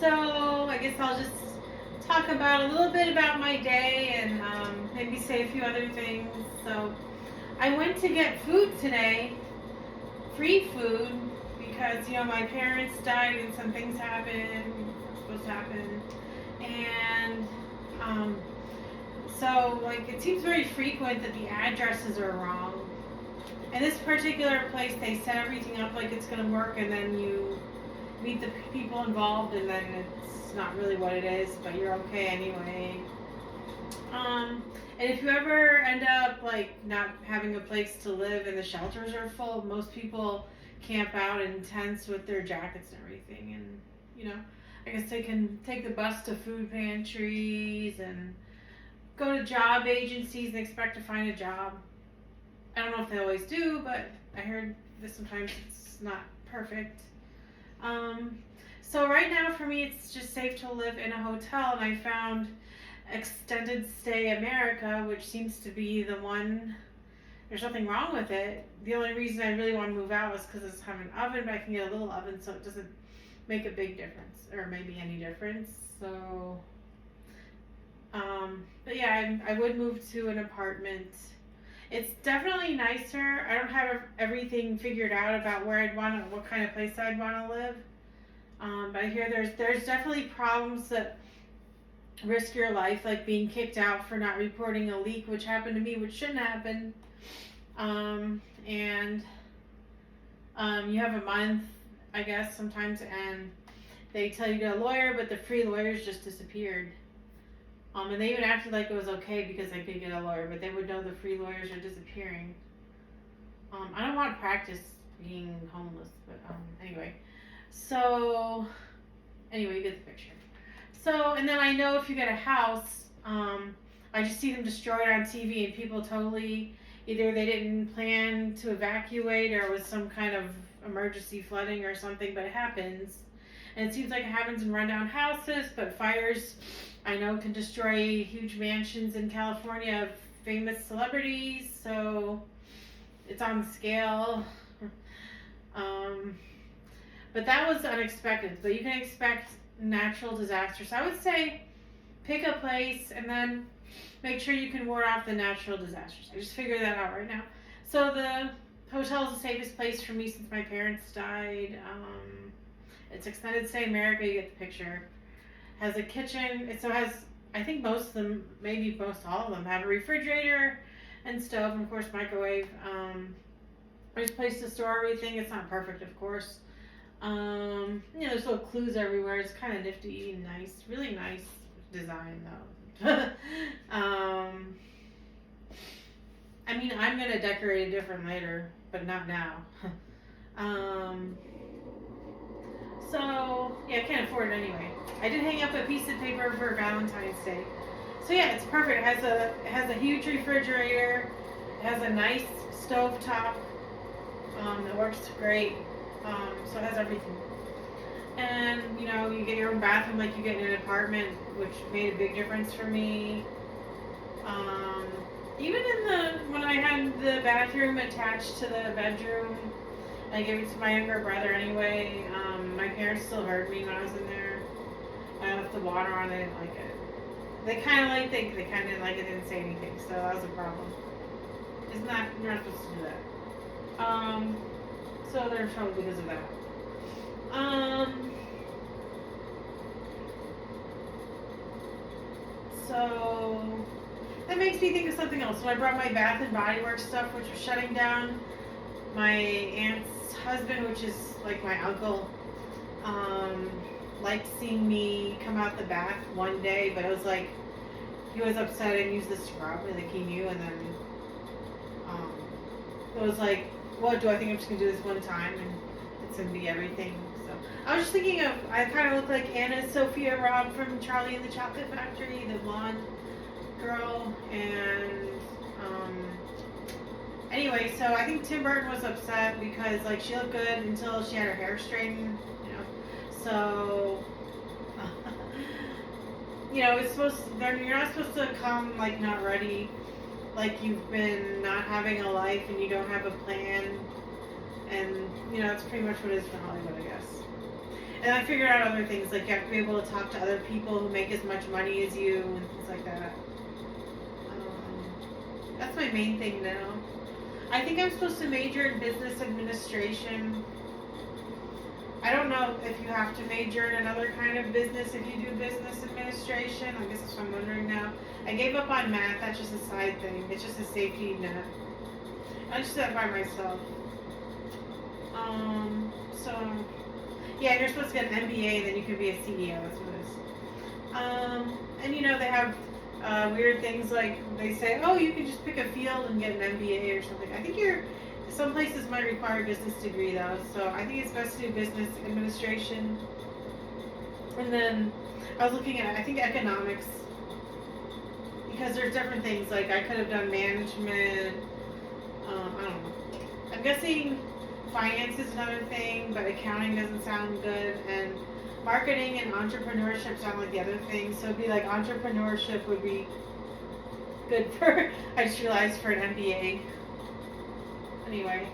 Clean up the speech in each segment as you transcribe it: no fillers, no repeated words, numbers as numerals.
So I guess I'll just talk about a little bit about my day and maybe say a few other things. So I went to get food today, free food, because my parents died and some things happened, were supposed to happen, and um, so like it seems very frequent that the addresses are wrong. In this particular place, they set everything up like it's going to work, and then you meet the people involved, and then it's not really what it is, but you're okay anyway. And if you ever end up like not having a place to live and the shelters are full, most people camp out in tents with their jackets and everything, and I guess they can take the bus to food pantries and go to job agencies and expect to find a job. I don't know if they always do, but I heard that sometimes it's not perfect. So right now for me, it's just safe to live in a hotel, and I found Extended Stay America, which seems to be the one. There's nothing wrong with it. The only reason I really want to move out is because it's have an oven, but I can get a little oven, so it doesn't make a big difference, or maybe any difference. So, but yeah, I would move to an apartment. It's definitely nicer. I don't have everything figured out about where I'd want to, what kind of place I'd want to live. But I hear there's definitely problems that risk your life, like being kicked out for not reporting a leak, which happened to me, which shouldn't happen. And you have a month, I guess, sometimes, and they tell you to get a lawyer, but the free lawyers just disappeared. And they even acted like it was okay because I could get a lawyer, but they would know the free lawyers are disappearing. I don't want to practice being homeless, but anyway. So, anyway, you get the picture. So, and then I know if you get a house, I just see them destroyed on TV, and people totally, either they didn't plan to evacuate or it was some kind of emergency flooding or something, but it happens. And it seems like it happens in rundown houses, but fires, I know, can destroy huge mansions in California of famous celebrities, so it's on the scale. But that was unexpected. But you can expect natural disasters. I would say pick a place and then make sure you can ward off the natural disasters. I just figured that out right now. So the hotel is the safest place for me since my parents died. It's Extended Stay America. You get the picture. Has a kitchen. It so has, I think most of them, maybe most all of them, have a refrigerator and stove, and of course microwave. There's a place to store everything. It's not perfect, of course. There's little clues everywhere. It's kind of nifty and nice. Really nice design, though. I mean, I'm gonna decorate it different later, but not now. So yeah, I can't afford it anyway. I did hang up a piece of paper for Valentine's Day. So yeah, it's perfect. It has a huge refrigerator. It has a nice stove top. It works great. So it has everything. And you get your own bathroom like you get in an apartment, which made a big difference for me. Even when I had the bathroom attached to the bedroom, I gave it to my younger brother anyway. My parents still heard me when I was in there. I left the water on. They didn't like it. They kind of didn't like it. Didn't say anything. So that was a problem. You're not supposed to do that. So they're in trouble because of that. So that makes me think of something else. So I brought my Bath and Body Works stuff, which was shutting down. My aunt's husband, which is like my uncle, liked seeing me come out the bath one day, but it was like he was upset I didn't use the scrub, and like he knew, and then it was like, what do I think I'm just gonna do this one time and it's gonna be everything? So I was just thinking of, I kind of look like Anna Sophia Robb from Charlie and the Chocolate Factory, the blonde girl, and anyway, so I think Tim Burton was upset because like she looked good until she had her hair straightened, so it's you're not supposed to come like not ready, like you've been not having a life and you don't have a plan, and that's pretty much what it is for Hollywood, I guess. And I figured out other things, like you have to be able to talk to other people who make as much money as you and things like that. That's my main thing now. I think I'm supposed to major in business administration. I don't know if you have to major in another kind of business if you do business administration. I guess that's what I'm wondering now. I gave up on math. That's just a side thing. It's just a safety net. I just did that by myself. So, yeah, you're supposed to get an MBA and then you can be a CEO. That's what it is. And you know, they have weird things like they say, oh, you can just pick a field and get an MBA or something. I think some places might require a business degree though, so I think it's best to do business administration. And then I was looking at, I think, economics, because there's different things, like I could have done management, I don't know. I'm guessing finance is another thing, but accounting doesn't sound good, and marketing and entrepreneurship sound like the other thing, so it'd be like entrepreneurship would be good for, I just realized, for an MBA. Anyway.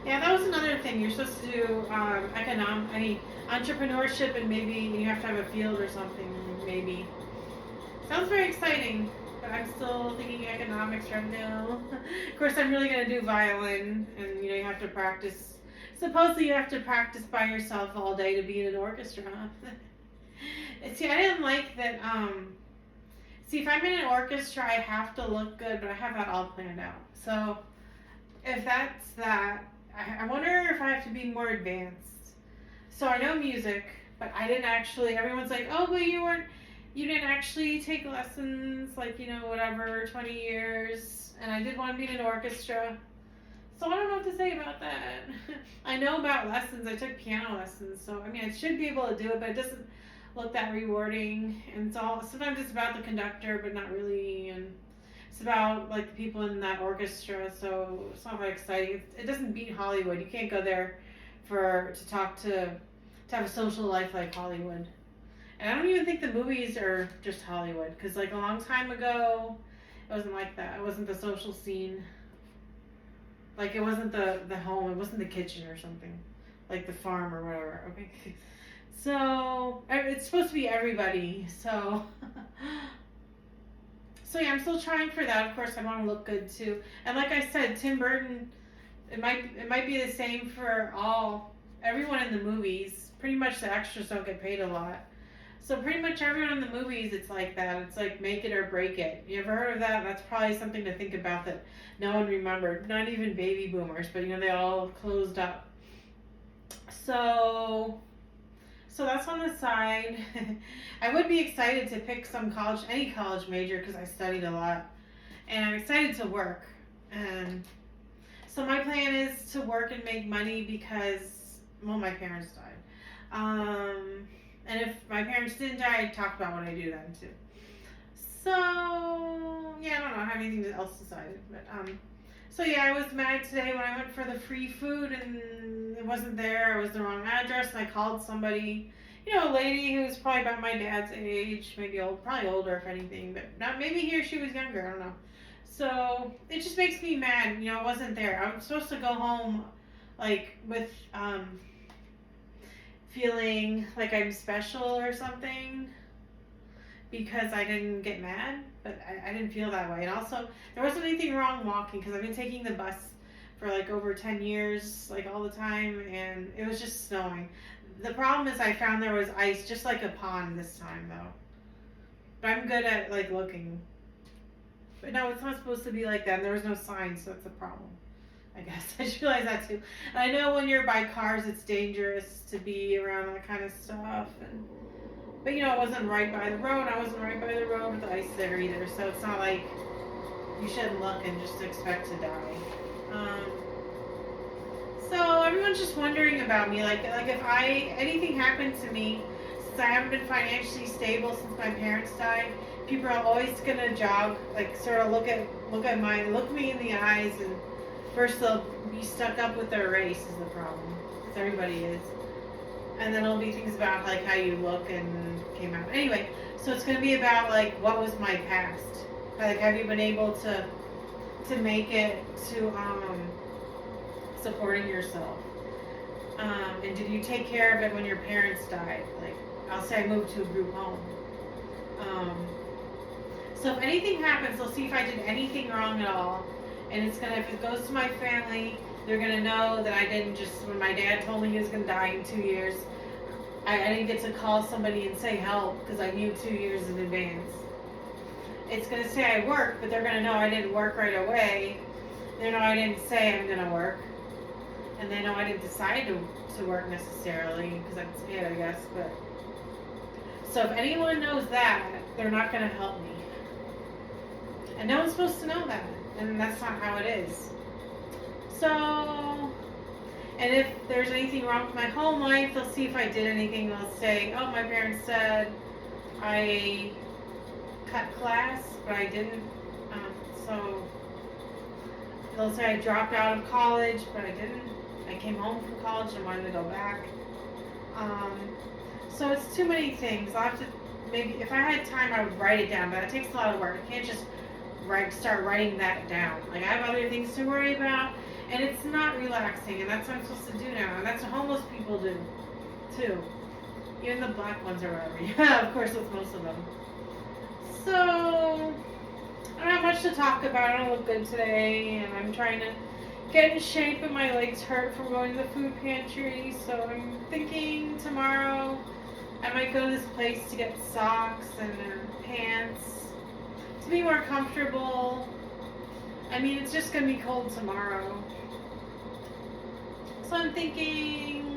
Yeah, that was another thing. You're supposed to do entrepreneurship, and maybe you have to have a field or something, maybe. Sounds very exciting, but I'm still thinking economics right now. Of course, I'm really going to do violin, and you have to practice. Supposedly you have to practice by yourself all day to be in an orchestra. See, I didn't like that, see, if I'm in an orchestra, I have to look good, but I have that all planned out. So, if that's that, I wonder if I have to be more advanced. So I know music, but I didn't actually, everyone's like, oh, but you didn't actually take lessons, like, whatever, 20 years, and I did want to be in an orchestra. So I don't know what to say about that. I know about lessons, I took piano lessons, so, I should be able to do it, but it doesn't look that rewarding, and sometimes it's about the conductor, but not really, and it's about like the people in that orchestra, so it's not very exciting. It doesn't beat Hollywood. You can't go there to have a social life like Hollywood. And I don't even think the movies are just Hollywood, because like a long time ago, it wasn't like that. It wasn't the social scene. Like it wasn't the home. It wasn't the kitchen or something, like the farm or whatever. Okay. So, it's supposed to be everybody, so yeah, I'm still trying for that. Of course, I want to look good too. And like I said, Tim Burton, it might be the same for everyone in the movies. Pretty much the extras don't get paid a lot. So pretty much everyone in the movies, it's like that. It's like make it or break it. You ever heard of that? That's probably something to think about that no one remembered. Not even baby boomers, but they all closed up. So that's on the side. I would be excited to pick any college major, because I studied a lot. And I'm excited to work. And so my plan is to work and make money because, my parents died. And if my parents didn't die, I'd talk about what I do then too. So, yeah, I don't know. I don't have anything else decided. But, so yeah, I was mad today when I went for the free food and it wasn't there. It was the wrong address, and I called somebody, a lady who's probably about my dad's age, maybe probably older if anything, but maybe he or she was younger, I don't know. So it just makes me mad, it wasn't there. I was supposed to go home, like, with, feeling like I'm special or something, because I didn't get mad, but I didn't feel that way. And also, there wasn't anything wrong walking, because I've been taking the bus for like over 10 years, like all the time, and it was just snowing. The problem is I found there was ice, just like a pond this time though. But I'm good at like looking. But no, it's not supposed to be like that, and there was no sign, so that's a problem, I guess. I just realized that too. And I know when you're by cars, it's dangerous to be around that kind of stuff, but it wasn't right by the road. I wasn't right by the road with the ice there either, so it's not like you shouldn't look and just expect to die. So everyone's just wondering about me, like if anything happened to me, since I haven't been financially stable since my parents died, people are always gonna jog, like sort of look me in the eyes, and first they'll be stuck up with their race is the problem, because everybody is. And then it'll be things about like how you look and came out. Anyway, so it's gonna be about like what was my past? Like, have you been able to make it to supporting yourself? And did you take care of it when your parents died? Like, I'll say I moved to a group home. Um, so if anything happens, they'll see if I did anything wrong at all. And it's gonna, if it goes to my family, they're gonna know that I didn't just, when my dad told me he was gonna die in 2 years, I didn't get to call somebody and say help because I knew 2 years in advance. It's gonna say I worked, but they're gonna know I didn't work right away. They know I didn't say I'm gonna work. And they know I didn't decide to work necessarily because that's it, I guess. But so if anyone knows that, they're not gonna help me. And no one's supposed to know that. And that's not how it is. So, and if there's anything wrong with my home life, they'll see if I did anything. They'll say, oh, my parents said I cut class, but I didn't. So they'll say I dropped out of college, but I didn't. I came home from college and wanted to go back. So it's too many things. I'll have to, maybe, if I had time, I would write it down, but it takes a lot of work. I can't just start writing that down. Like, I have other things to worry about, and it's not relaxing, and that's what I'm supposed to do now, and that's what homeless people do, too. Even the black ones or whatever. Yeah, of course, it's most of them. So, I don't have much to talk about. I don't look good today, and I'm trying to get in shape, but my legs hurt from going to the food pantry, so I'm thinking tomorrow I might go to this place to get socks and pants to be more comfortable. I mean, it's just going to be cold tomorrow. So I'm thinking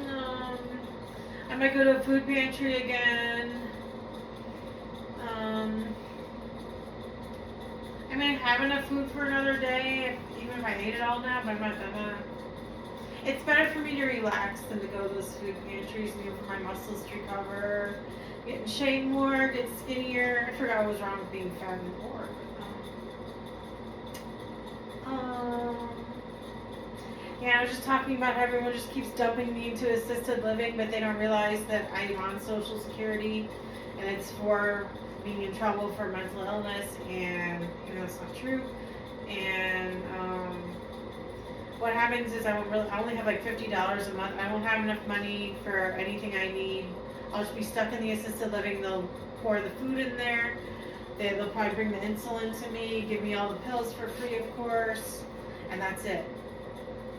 I might go to a food pantry again. I mean, I have enough food for another day, even if I ate it all now, but I'm not gonna. It's better for me to relax than to go to those food pantries and for my muscles to recover, get in shape more, get skinnier. I forgot what was wrong with being fat before. Yeah, I was just talking about how everyone just keeps dumping me into assisted living, but they don't realize that I'm on Social Security, and it's for being in trouble for mental illness, and it's not true. And what happens is I only have like $50 a month. I won't have enough money for anything I need. I'll just be stuck in the assisted living. They'll pour the food in there. They'll probably bring the insulin to me, give me all the pills for free, of course, and that's it.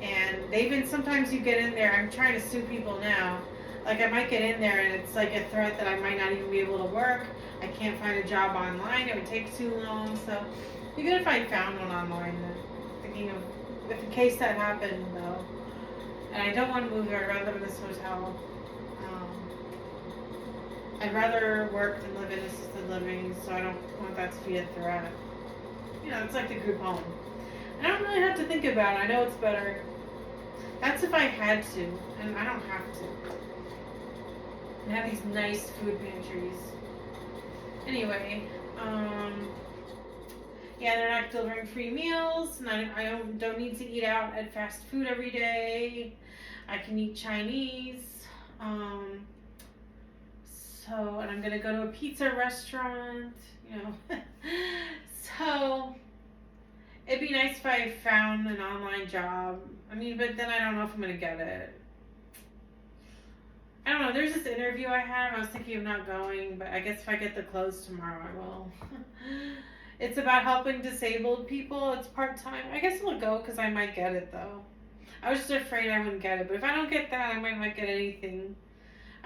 And sometimes you get in there, I'm trying to sue people now. Like, I might get in there and it's like a threat that I might not even be able to work. I can't find a job online. It would take too long. So even if I found one online, thinking of if in case that happened, though. And I don't want to move there. I'd rather live in this hotel. I'd rather work than live in assisted living, so I don't want that to be a threat. It's like the group home. I don't really have to think about it. I know it's better. That's if I had to, and I don't have to. And have these nice food pantries. Anyway, yeah, they're not delivering free meals, and I don't need to eat out at fast food every day. I can eat Chinese. And I'm gonna go to a pizza restaurant, So, it'd be nice if I found an online job. I mean, but then I don't know if I'm gonna get it. I don't know, there's this interview I have. I was thinking of not going, but I guess if I get the clothes tomorrow, I will. It's about helping disabled people. It's part-time. I guess I'll go because I might get it, though. I was just afraid I wouldn't get it, but if I don't get that, I might not get anything.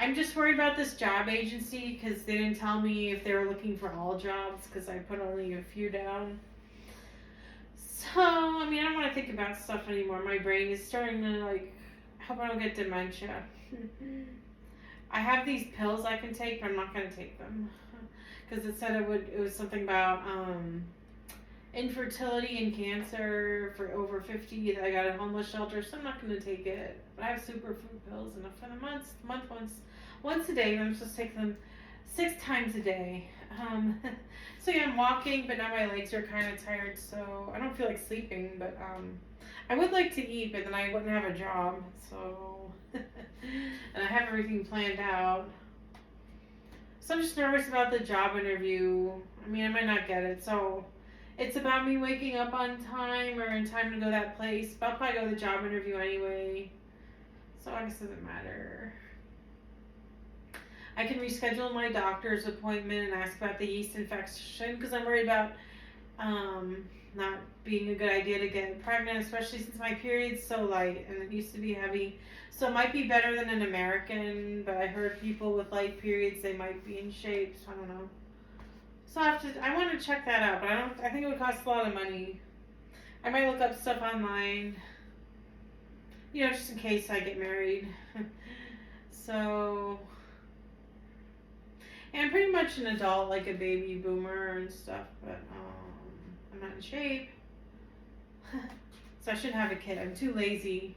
I'm just worried about this job agency because they didn't tell me if they were looking for all jobs because I put only a few down. So, I mean, I don't want to think about stuff anymore. My brain is starting to, I hope I don't get dementia. I have these pills I can take, but I'm not going to take them. Because it said it was something about infertility and cancer for over 50 that I got at a homeless shelter, so I'm not going to take it. But I have superfood pills enough for the month once a day, and I'm supposed to take them 6 times a day. So yeah, I'm walking, but now my legs are kind of tired, so I don't feel like sleeping, but I would like to eat, but then I wouldn't have a job, so, and I have everything planned out. So I'm just nervous about the job interview. I mean, I might not get it, so it's about me waking up on time or in time to go to that place, but I'll probably go to the job interview anyway. So August doesn't matter. I can reschedule my doctor's appointment and ask about the yeast infection because I'm worried about not being a good idea to get pregnant, especially since my period's so light and it used to be heavy. So it might be better than an American, but I heard people with light periods, they might be in shape, so I don't know. So I want to check that out, but I think it would cost a lot of money. I might look up stuff online, you know, just in case I get married. So, and I'm pretty much an adult, like a baby boomer and stuff, but I'm not in shape. So I shouldn't have a kid. I'm too lazy.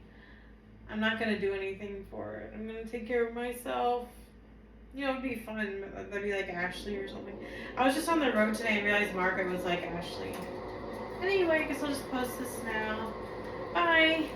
I'm not gonna do anything for it. I'm gonna take care of myself. You know, it'd be fun. That'd be like Ashley or something. I was just on the road today and realized Margaret was like Ashley. Anyway, I guess I'll just post this now. Bye.